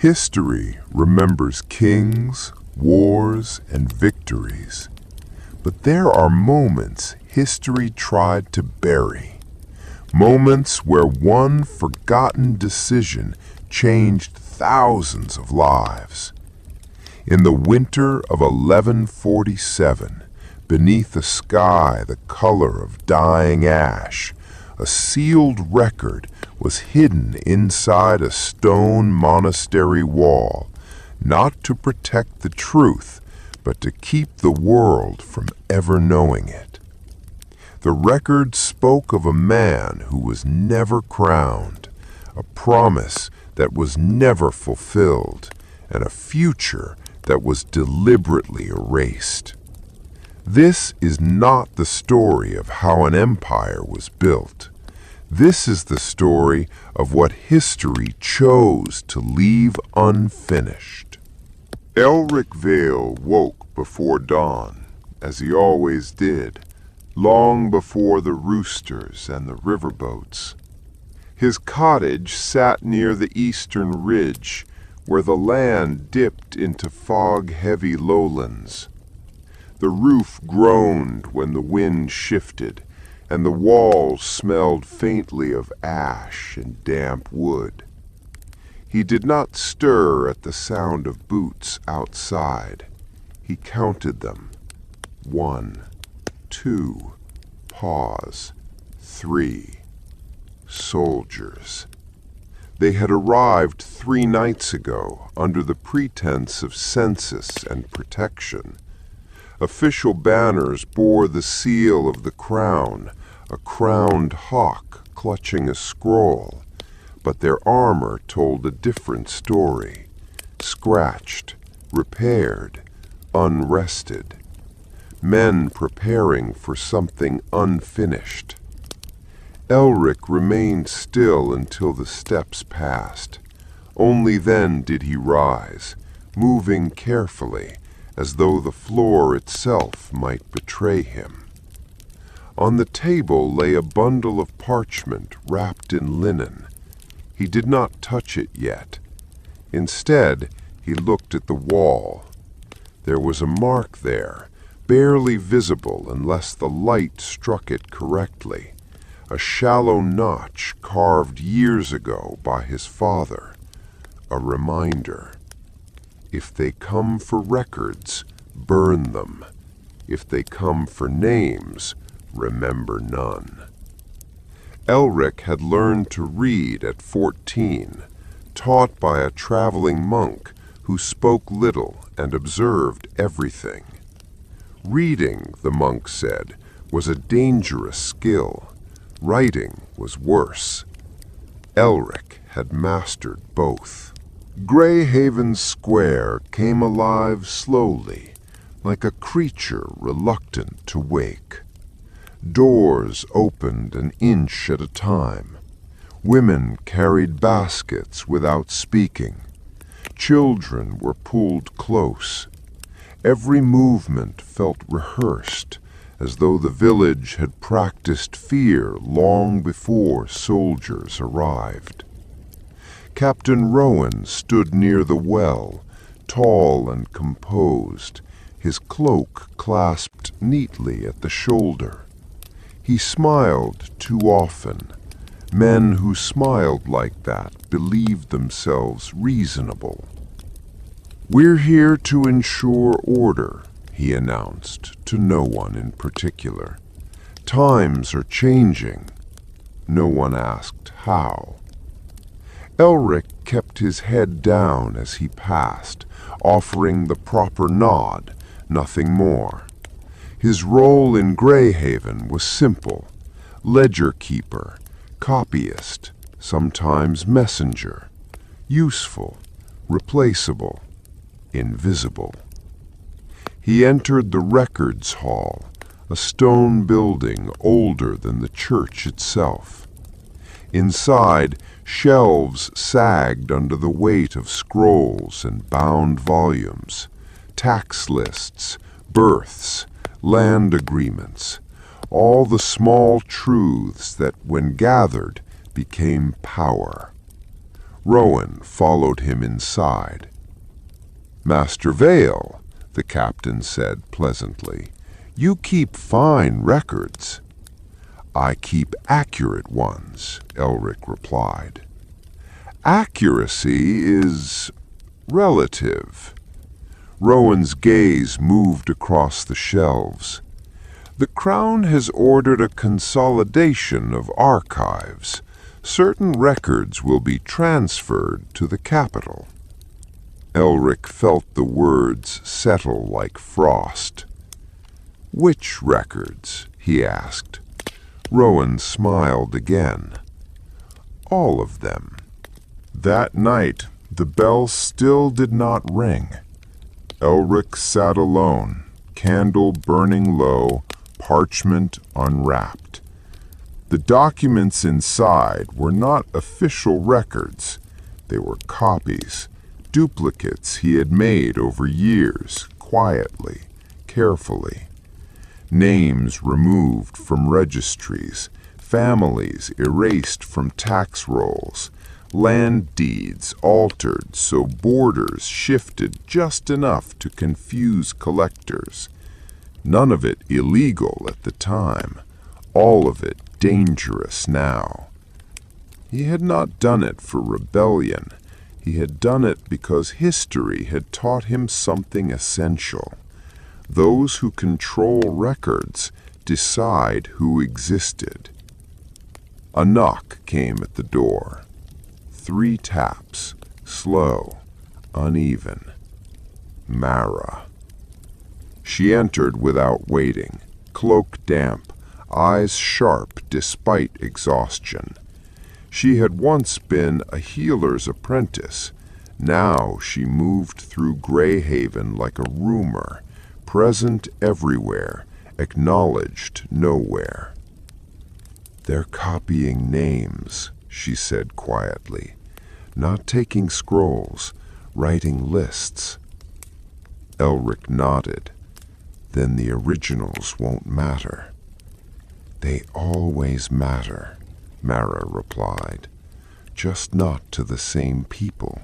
History remembers kings, wars, and victories. But there are moments history tried to bury. Moments where one forgotten decision changed thousands of lives. In the winter of 1147, beneath a sky the color of dying ash, a sealed record was hidden inside a stone monastery wall, not to protect the truth, but to keep the world from ever knowing it. The record spoke of a man who was never crowned, a promise that was never fulfilled, and a future that was deliberately erased. This is not the story of how an empire was built. This is the story of what history chose to leave unfinished. Elric Vale woke before dawn, as he always did, long before the roosters and the riverboats. His cottage sat near the eastern ridge, where the land dipped into fog-heavy lowlands. The roof groaned when the wind shifted, and the walls smelled faintly of ash and damp wood. He did not stir at the sound of boots outside. He counted them. 1, 2, pause, 3. Soldiers. They had arrived 3 nights ago under the pretense of census and protection. Official banners bore the seal of the crown, a crowned hawk clutching a scroll, but their armor told a different story. Scratched, repaired, unrested. Men preparing for something unfinished. Elric remained still until the steps passed. Only then did he rise, moving carefully, as though the floor itself might betray him. On the table lay a bundle of parchment wrapped in linen. He did not touch it yet. Instead, he looked at the wall. There was a mark there, barely visible unless the light struck it correctly. A shallow notch carved years ago by his father. A reminder. If they come for records, burn them. If they come for names, remember none. Elric had learned to read at 14, taught by a traveling monk who spoke little and observed everything. Reading, the monk said, was a dangerous skill. Writing was worse. Elric had mastered both. Greyhaven Square came alive slowly, like a creature reluctant to wake. Doors opened an inch at a time. Women carried baskets without speaking. Children were pulled close. Every movement felt rehearsed, as though the village had practiced fear long before soldiers arrived. Captain Rowan stood near the well, tall and composed, his cloak clasped neatly at the shoulder. He smiled too often. Men who smiled like that believed themselves reasonable. "We're here to ensure order," he announced, to no one in particular. "Times are changing." No one asked how. Elric kept his head down as he passed, offering the proper nod, nothing more. His role in Greyhaven was simple: ledger keeper, copyist, sometimes messenger, useful, replaceable, invisible. He entered the records hall, a stone building older than the church itself. Inside, shelves sagged under the weight of scrolls and bound volumes, tax lists, births, land agreements, all the small truths that, when gathered, became power. Rowan followed him inside. "Master Vale," the captain said pleasantly, "you keep fine records." "I keep accurate ones," Elric replied. "Accuracy is relative." Rowan's gaze moved across the shelves. "The Crown has ordered a consolidation of archives. Certain records will be transferred to the capital." Elric felt the words settle like frost. "Which records?" he asked. Rowan smiled again. "All of them." That night, the bell still did not ring. Elric sat alone, candle burning low, parchment unwrapped. The documents inside were not official records. They were copies, duplicates he had made over years, quietly, carefully. Names removed from registries, families erased from tax rolls, land deeds altered so borders shifted just enough to confuse collectors. None of it illegal at the time, all of it dangerous now. He had not done it for rebellion. He had done it because history had taught him something essential. Those who control records decide who existed. A knock came at the door. 3 taps, slow, uneven. Mara. She entered without waiting, cloak damp, eyes sharp despite exhaustion. She had once been a healer's apprentice. Now she moved through Greyhaven like a rumor, present everywhere, acknowledged nowhere. "They're copying names," she said quietly, "not taking scrolls, writing lists." Elric nodded. "Then the originals won't matter." "They always matter," Mara replied, "just not to the same people."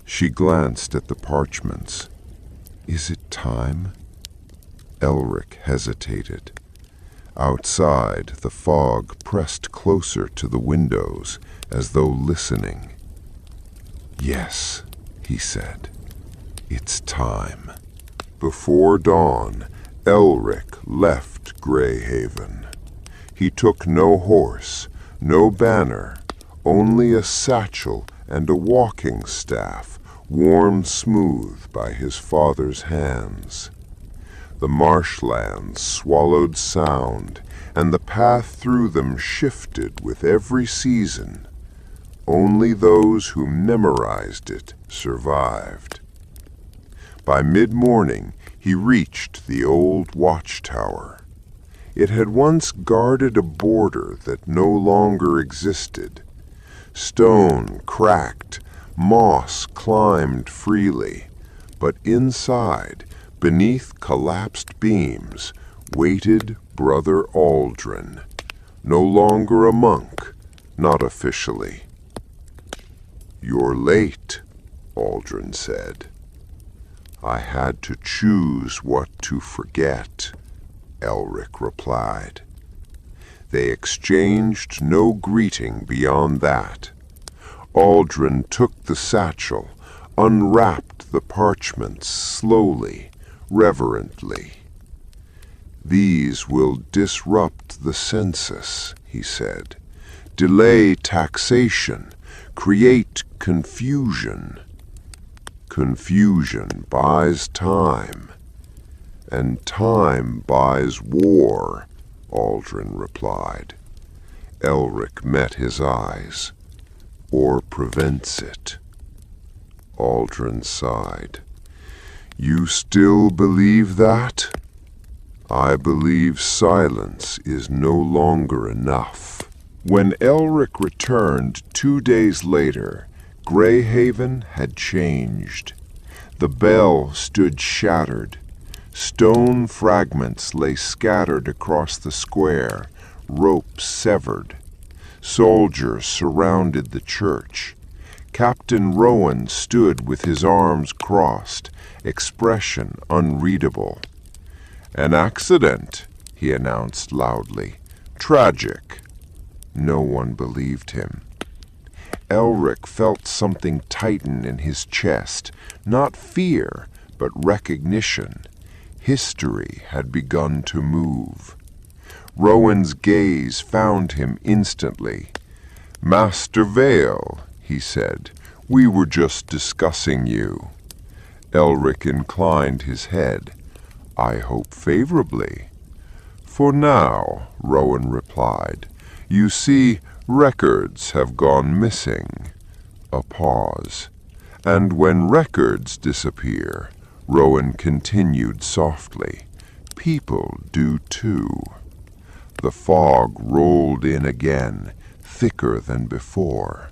She glanced at the parchments. "Is it time?" Elric hesitated. Outside, the fog pressed closer to the windows, as though listening. "Yes," he said, "it's time." Before dawn, Elric left Greyhaven. He took no horse, no banner, only a satchel and a walking staff, worn smooth by his father's hands. The marshlands swallowed sound, and the path through them shifted with every season. Only those who memorized it survived. By mid-morning, he reached the old watchtower. It had once guarded a border that no longer existed. Stone cracked, moss climbed freely, but inside, beneath collapsed beams, waited Brother Aldrin, no longer a monk, not officially. "You're late," Aldrin said. "I had to choose what to forget," Elric replied. They exchanged no greeting beyond that. Aldrin took the satchel, unwrapped the parchments slowly, reverently. "These will disrupt the census," he said. "Delay taxation, create confusion. Confusion buys time, and time buys war," Aldrin replied. Elric met his eyes. "Or prevents it." Aldrin sighed. "You still believe that?" "I believe silence is no longer enough." When Elric returned 2 days later, Greyhaven had changed. The bell stood shattered. Stone fragments lay scattered across the square, ropes severed. Soldiers surrounded the church. Captain Rowan stood with his arms crossed, expression unreadable. "An accident," he announced loudly. "Tragic." No one believed him. Elric felt something tighten in his chest, not fear, but recognition. History had begun to move. Rowan's gaze found him instantly. "Master Vale," he said, "we were just discussing you." Elric inclined his head. "I hope favorably." "For now," Rowan replied. "You see, records have gone missing." A pause. "And when records disappear," Rowan continued softly, "people do too." The fog rolled in again, thicker than before.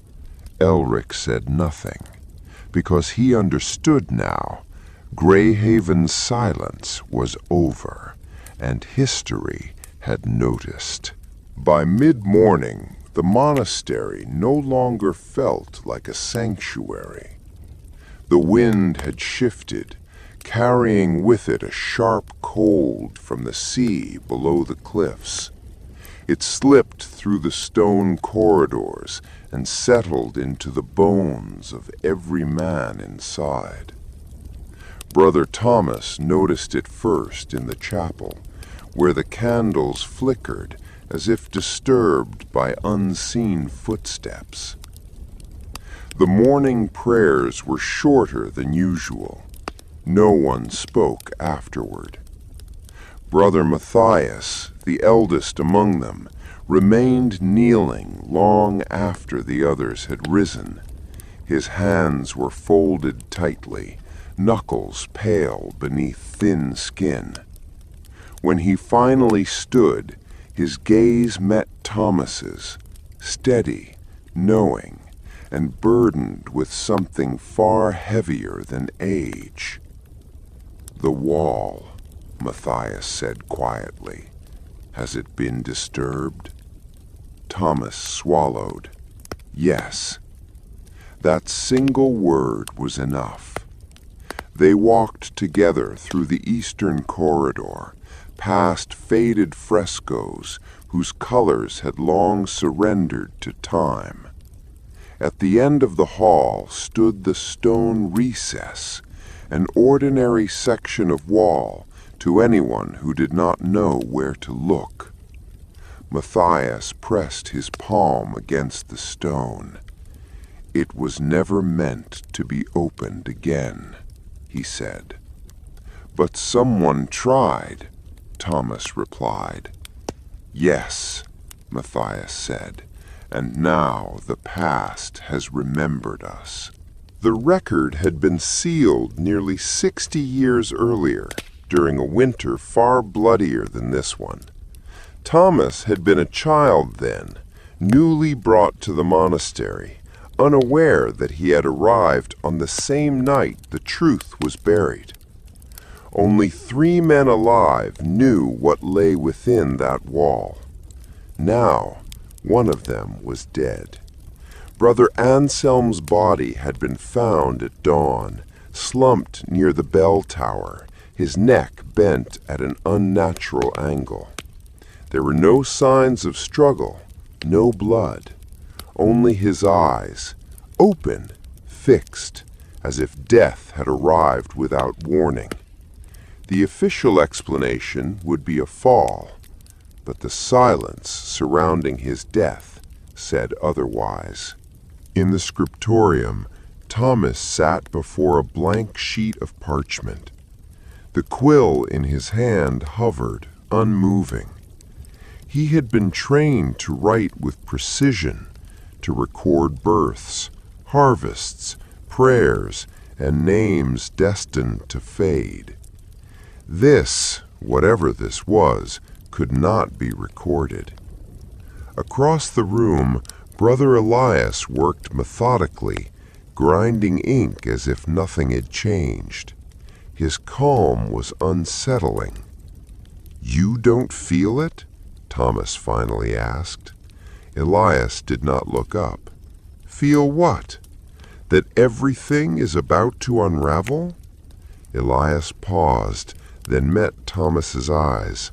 Elric said nothing, because he understood now. Greyhaven's silence was over, and history had noticed. By mid-morning, the monastery no longer felt like a sanctuary. The wind had shifted, carrying with it a sharp cold from the sea below the cliffs. It slipped through the stone corridors and settled into the bones of every man inside. Brother Thomas noticed it first in the chapel, where the candles flickered as if disturbed by unseen footsteps. The morning prayers were shorter than usual. No one spoke afterward. Brother Matthias, the eldest among them, remained kneeling long after the others had risen. His hands were folded tightly, knuckles pale beneath thin skin. When he finally stood, his gaze met Thomas's, steady, knowing, and burdened with something far heavier than age. "The wall," Matthias said quietly. "Has it been disturbed?" Thomas swallowed. Yes. That single word was enough. They walked together through the eastern corridor, past faded frescoes whose colors had long surrendered to time. At the end of the hall stood the stone recess, an ordinary section of wall to anyone who did not know where to look. Matthias pressed his palm against the stone. "It was never meant to be opened again," he said. "But someone tried," Thomas replied. "Yes," Matthias said, "and now the past has remembered us." The record had been sealed nearly 60 years earlier, during a winter far bloodier than this one. Thomas had been a child then, newly brought to the monastery, unaware that he had arrived on the same night the truth was buried. Only 3 men alive knew what lay within that wall. Now, one of them was dead. Brother Anselm's body had been found at dawn, slumped near the bell tower, his neck bent at an unnatural angle. There were no signs of struggle, no blood, only his eyes, open, fixed, as if death had arrived without warning. The official explanation would be a fall, but the silence surrounding his death said otherwise. In the scriptorium, Thomas sat before a blank sheet of parchment. The quill in his hand hovered, unmoving. He had been trained to write with precision, to record births, harvests, prayers, and names destined to fade. This, whatever this was, could not be recorded. Across the room, Brother Elias worked methodically, grinding ink as if nothing had changed. His calm was unsettling. "You don't feel it?" Thomas finally asked. Elias did not look up. "Feel what?" That everything is about to unravel? Elias paused, then met Thomas's eyes.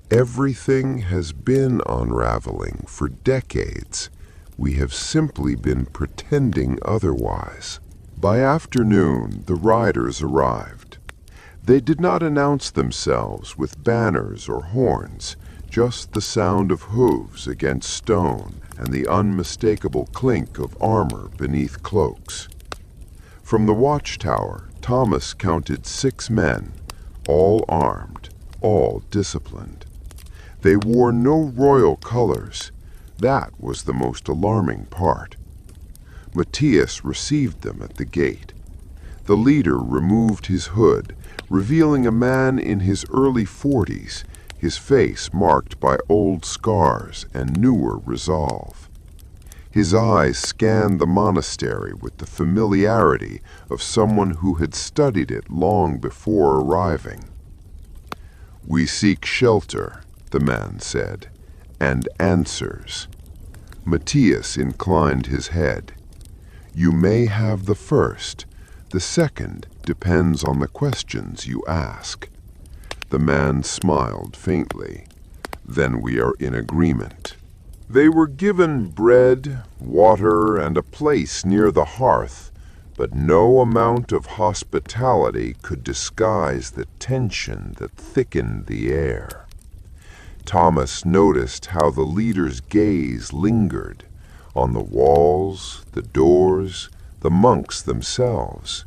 Everything has been unraveling for decades. We have simply been pretending otherwise. By afternoon, the riders arrived. They did not announce themselves with banners or horns, just the sound of hooves against stone and the unmistakable clink of armor beneath cloaks. From the watchtower, Thomas counted 6 men, all armed, all disciplined. They wore no royal colors. That was the most alarming part. Matthias received them at the gate. The leader removed his hood, revealing a man in his early 40s, his face marked by old scars and newer resolve. His eyes scanned the monastery with the familiarity of someone who had studied it long before arriving. "We seek shelter," the man said, "and answers." Matthias inclined his head. "You may have the first. The second depends on the questions you ask." The man smiled faintly. "Then we are in agreement." They were given bread, water, and a place near the hearth, but no amount of hospitality could disguise the tension that thickened the air. Thomas noticed how the leader's gaze lingered on the walls, the doors, the monks themselves.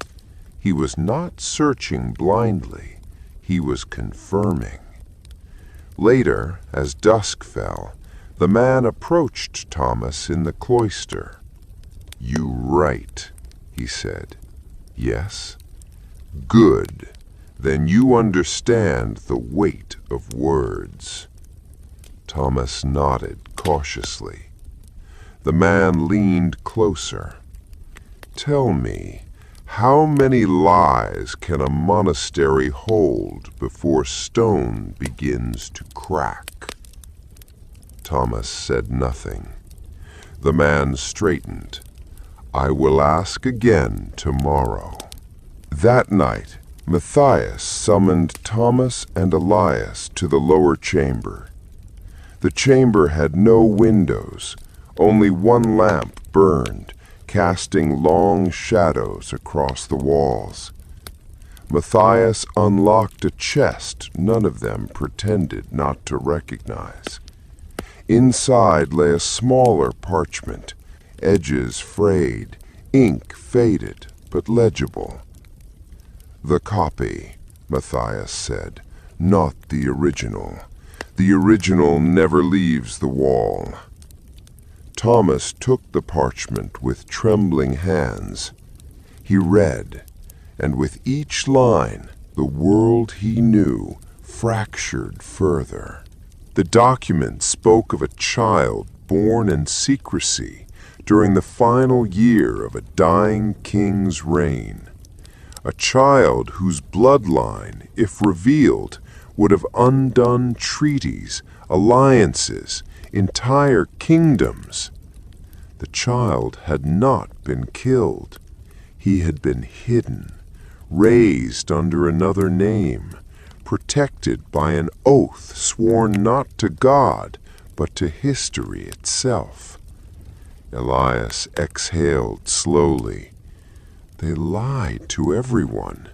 He was not searching blindly, he was confirming. Later, as dusk fell, the man approached Thomas in the cloister. "You write," he said. "Yes?" "Good. Then you understand the weight of words." Thomas nodded cautiously. The man leaned closer. "Tell me, how many lies can a monastery hold before stone begins to crack?" Thomas said nothing. The man straightened. "I will ask again tomorrow." That night, Matthias summoned Thomas and Elias to the lower chamber. The chamber had no windows. Only one lamp burned, casting long shadows across the walls. Matthias unlocked a chest none of them pretended not to recognize. Inside lay a smaller parchment, edges frayed, ink faded, but legible. "The copy," Matthias said, "not the original. The original never leaves the wall." Thomas took the parchment with trembling hands. He read, and with each line, the world he knew fractured further. The document spoke of a child born in secrecy during the final year of a dying king's reign. A child whose bloodline, if revealed, would have undone treaties, alliances, entire kingdoms. The child had not been killed. He had been hidden, raised under another name, protected by an oath sworn not to God, but to history itself. Elias exhaled slowly. "They lied to everyone."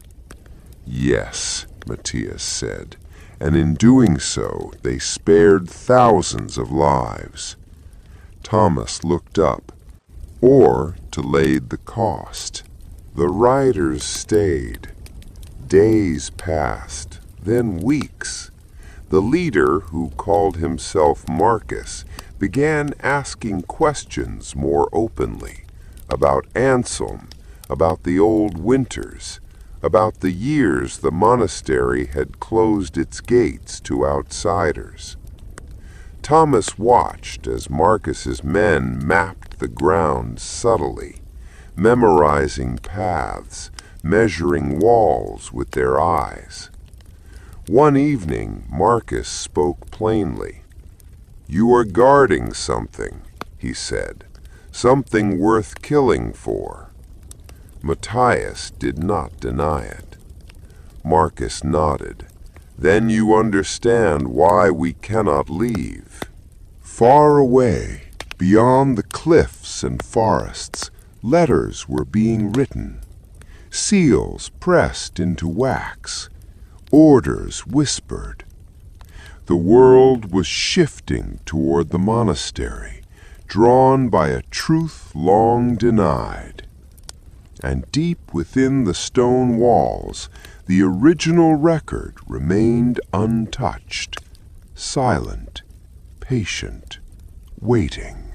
"Yes," Matthias said, "and in doing so they spared thousands of lives." Thomas looked up. "Or delayed the cost." The riders stayed. Days passed, then weeks. The leader, who called himself Marcus, began asking questions more openly about Anselm, about the old winters, about the years the monastery had closed its gates to outsiders. Thomas watched as Marcus's men mapped the ground subtly, memorizing paths, measuring walls with their eyes. One evening, Marcus spoke plainly. "You are guarding something," he said, "something worth killing for." Matthias did not deny it. Marcus nodded. Then you understand why we cannot leave. Far away, beyond the cliffs and forests, letters were being written. Seals pressed into wax. Orders whispered. The world was shifting toward the monastery, drawn by a truth long denied. And deep within the stone walls, the original record remained untouched, silent, patient, waiting.